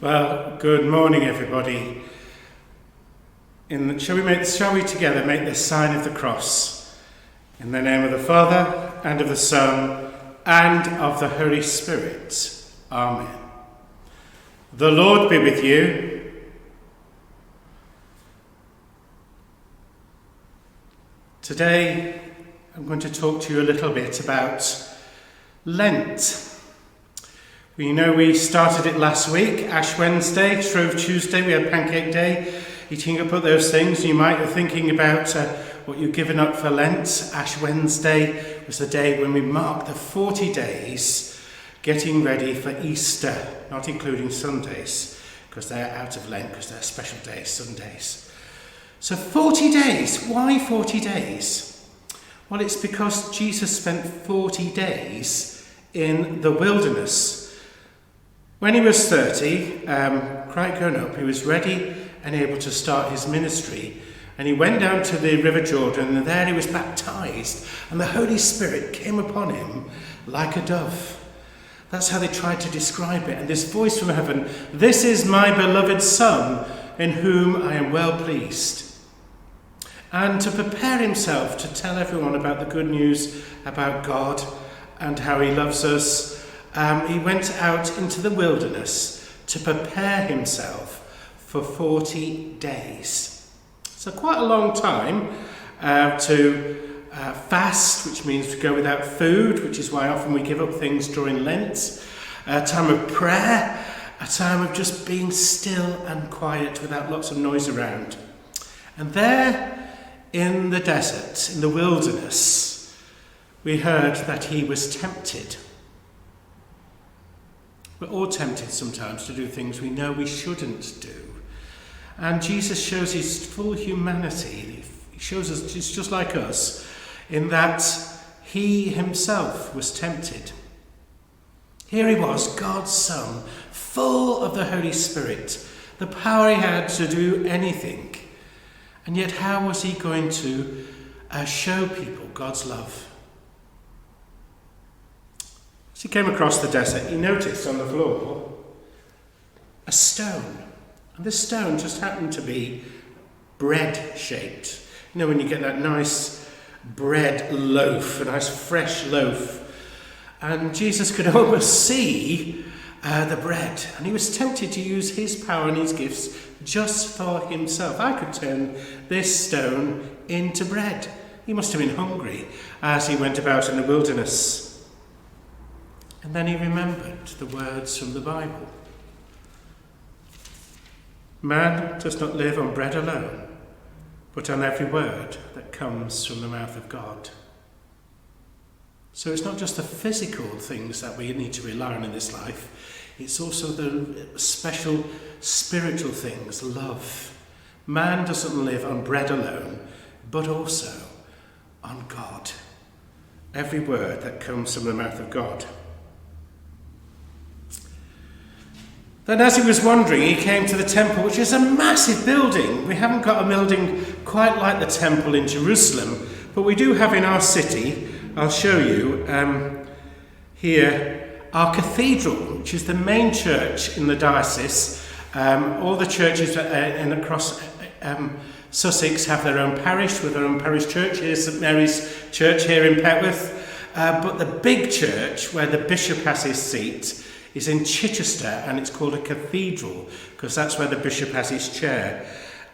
Well, good morning, everybody. Shall we together make the sign of the cross? In the name of the Father, and of the Son, and of the Holy Spirit. Amen. The Lord be with you. Today, I'm going to talk to you a little bit about Lent. We know we started it last week, Ash Wednesday, Shrove Tuesday, we had Pancake Day, eating up those things. You might be thinking about what you've given up for Lent. Ash Wednesday was the day when we mark the 40 days getting ready for Easter, not including Sundays, because they're out of Lent, because they're special days, Sundays. So 40 days, why 40 days? Well, it's because Jesus spent 40 days in the wilderness. When he was 30, quite grown up, he was ready and able to start his ministry. And he went down to the River Jordan, and there he was baptized. And the Holy Spirit came upon him like a dove. That's how they tried to describe it. And this voice from heaven, "This is my beloved Son, in whom I am well pleased." And to prepare himself to tell everyone about the good news about God and how he loves us, he went out into the wilderness to prepare himself for 40 days. So quite a long time to fast, which means to go without food, which is why often we give up things during Lent. A time of prayer, a time of just being still and quiet without lots of noise around. And there in the desert, in the wilderness, we heard that he was tempted. We're all tempted sometimes to do things we know we shouldn't do. And Jesus shows his full humanity. He shows us he's just like us in that he himself was tempted. Here he was, God's Son, full of the Holy Spirit, the power he had to do anything. And yet how was he going to show people God's love? As he came across the desert, he noticed on the floor a stone. And this stone just happened to be bread-shaped. You know, when you get that nice bread loaf, a nice fresh loaf. And Jesus could almost see the bread. And he was tempted to use his power and his gifts just for himself. I could turn this stone into bread. He must have been hungry as he went about in the wilderness. And then he remembered the words from the Bible. Man does not live on bread alone, but on every word that comes from the mouth of God. So it's not just the physical things that we need to rely on in this life, it's also the special spiritual things, love. Man doesn't live on bread alone, but also on God. Every word that comes from the mouth of God. Then as he was wandering, he came to the temple, which is a massive building. We haven't got a building quite like the temple in Jerusalem, but we do have in our city, I'll show you here, our cathedral, which is the main church in the diocese. All the churches across Sussex have their own parish, with their own parish church. Here's St Mary's Church here in Petworth. But the big church, where the bishop has his seat, is in Chichester, and it's called a cathedral because that's where the bishop has his chair.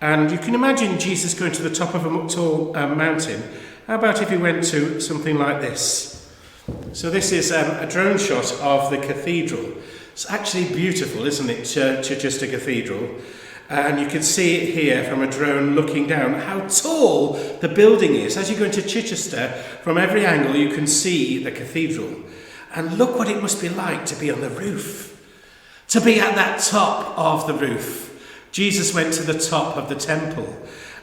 And you can imagine Jesus going to the top of a tall mountain. How about if he went to something like this? So this is a drone shot of the cathedral. It's actually beautiful, isn't it, Chichester Cathedral? And you can see it here from a drone looking down, how tall the building is. As you go into Chichester, from every angle you can see the cathedral. And look what it must be like to be on the roof, to be at that top of the roof. Jesus went to the top of the temple,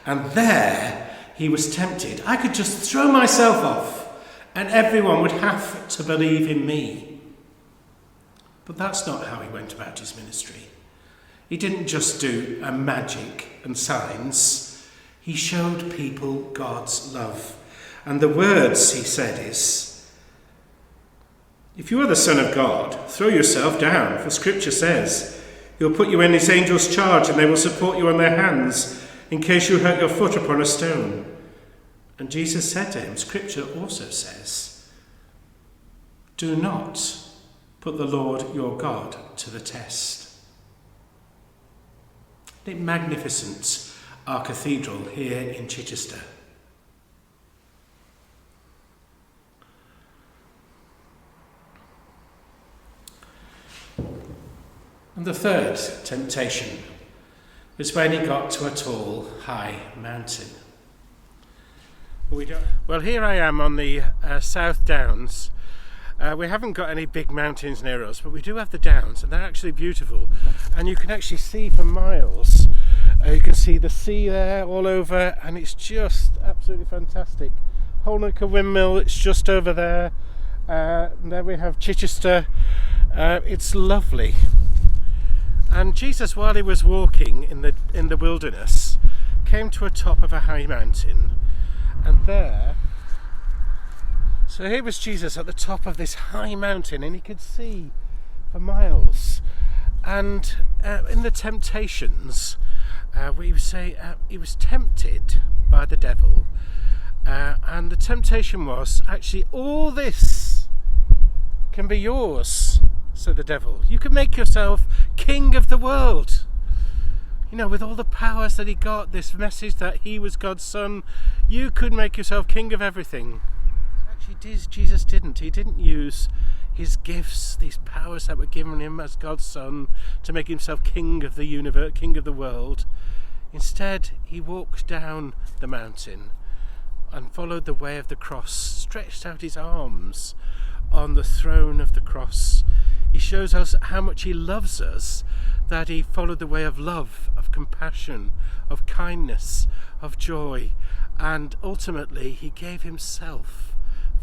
and there he was tempted. I could just throw myself off, and everyone would have to believe in me. But that's not how he went about his ministry. He didn't just do magic and signs. He showed people God's love. And the words he said is, "If you are the Son of God, throw yourself down, for Scripture says, He'll put you in his angels' charge, and they will support you on their hands, in case you hurt your foot upon a stone." And Jesus said to him, "Scripture also says, 'Do not put the Lord your God to the test.'" Isn't it magnificent, our cathedral here in Chichester? And the third temptation was when he got to a tall, high mountain. Well, here I am on the South Downs. We haven't got any big mountains near us, but we do have the Downs, and they're actually beautiful. And you can actually see for miles. You can see the sea there all over, and it's just absolutely fantastic. Holnaker Windmill, it's just over there. And there we have Chichester. It's lovely. And Jesus, while he was walking in the wilderness, came to a top of a high mountain, and there, so here was Jesus at the top of this high mountain, and he could see for miles. And in the temptations, we say he was tempted by the devil, and the temptation was, actually, all this can be yours, said the devil. You can make yourself king of the world. You know, with all the powers that he got, this message that he was God's son, you could make yourself king of everything. Actually, Jesus didn't. He didn't use his gifts, these powers that were given him as God's son, to make himself king of the universe, king of the world. Instead, he walked down the mountain and followed the way of the cross, stretched out his arms on the throne of the cross. He shows us how much he loves us, that he followed the way of love, of compassion, of kindness, of joy, and ultimately he gave himself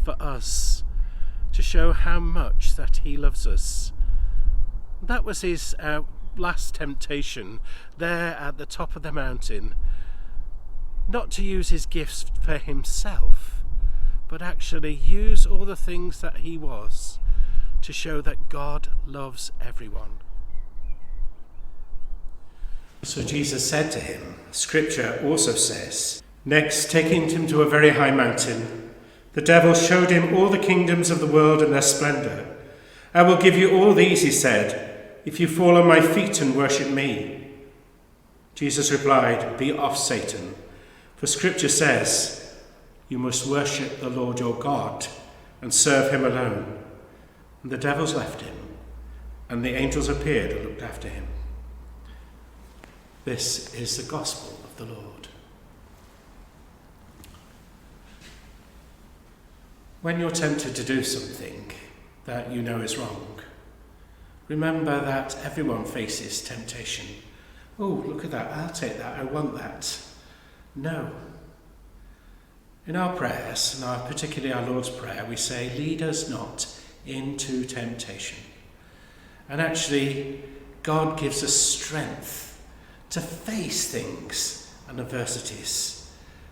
for us to show how much that he loves us. That was his last temptation there at the top of the mountain. Not to use his gifts for himself, but actually use all the things that he was to show that God loves everyone. So Jesus said to him, "Scripture also says." Next, taking him to a very high mountain, the devil showed him all the kingdoms of the world and their splendour. "I will give you all these," he said, "if you fall on my feet and worship me." Jesus replied, "Be off, Satan, for Scripture says, 'You must worship the Lord your God and serve him alone.'" And the devils left him, and the angels appeared and looked after him. This is the gospel of the Lord. When you're tempted to do something that you know is wrong, remember that everyone faces temptation. "Oh, look at that, I'll take that, I want that." No. In our prayers, and particularly our Lord's Prayer, we say, "Lead us not into temptation." And actually, God gives us strength to face things and adversities,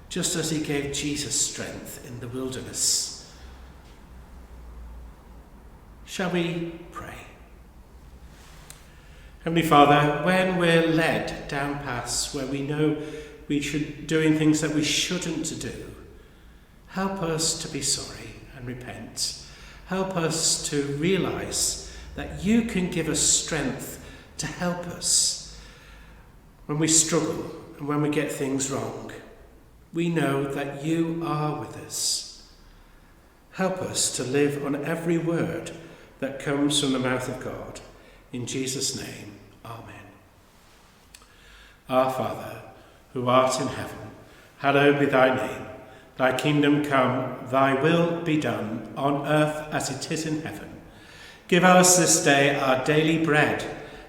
just as he gave Jesus strength in the wilderness. Shall we pray? Heavenly Father, when we're led down paths where we know we should doing things that we shouldn't do, help us to be sorry and repent. Help us to realise that you can give us strength to help us when we struggle and when we get things wrong. We know that you are with us. Help us to live on every word that comes from the mouth of God. In Jesus' name, Amen. Our Father, who art in heaven, hallowed be thy name. Thy kingdom come, thy will be done, on earth as it is in heaven. Give us this day our daily bread,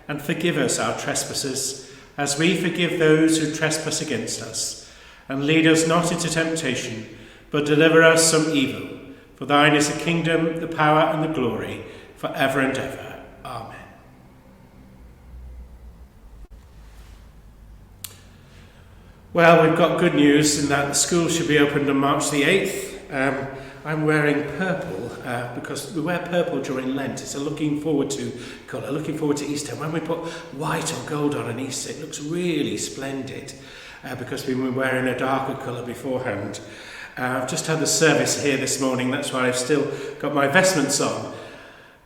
and forgive us our trespasses, as we forgive those who trespass against us. And lead us not into temptation, but deliver us from evil. For thine is the kingdom, the power, and the glory, for ever and ever. Amen. Well, we've got good news in that the school should be opened on March the 8th. I'm wearing purple because we wear purple during Lent. It's a looking forward to colour, looking forward to Easter. When we put white or gold on Easter, it looks really splendid because we've been wearing a darker colour beforehand. I've just had the service here this morning, that's why I've still got my vestments on.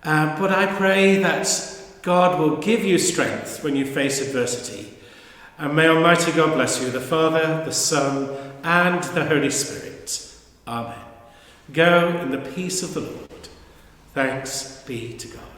But I pray that God will give you strength when you face adversity. And may Almighty God bless you, the Father, the Son, and the Holy Spirit. Amen. Go in the peace of the Lord. Thanks be to God.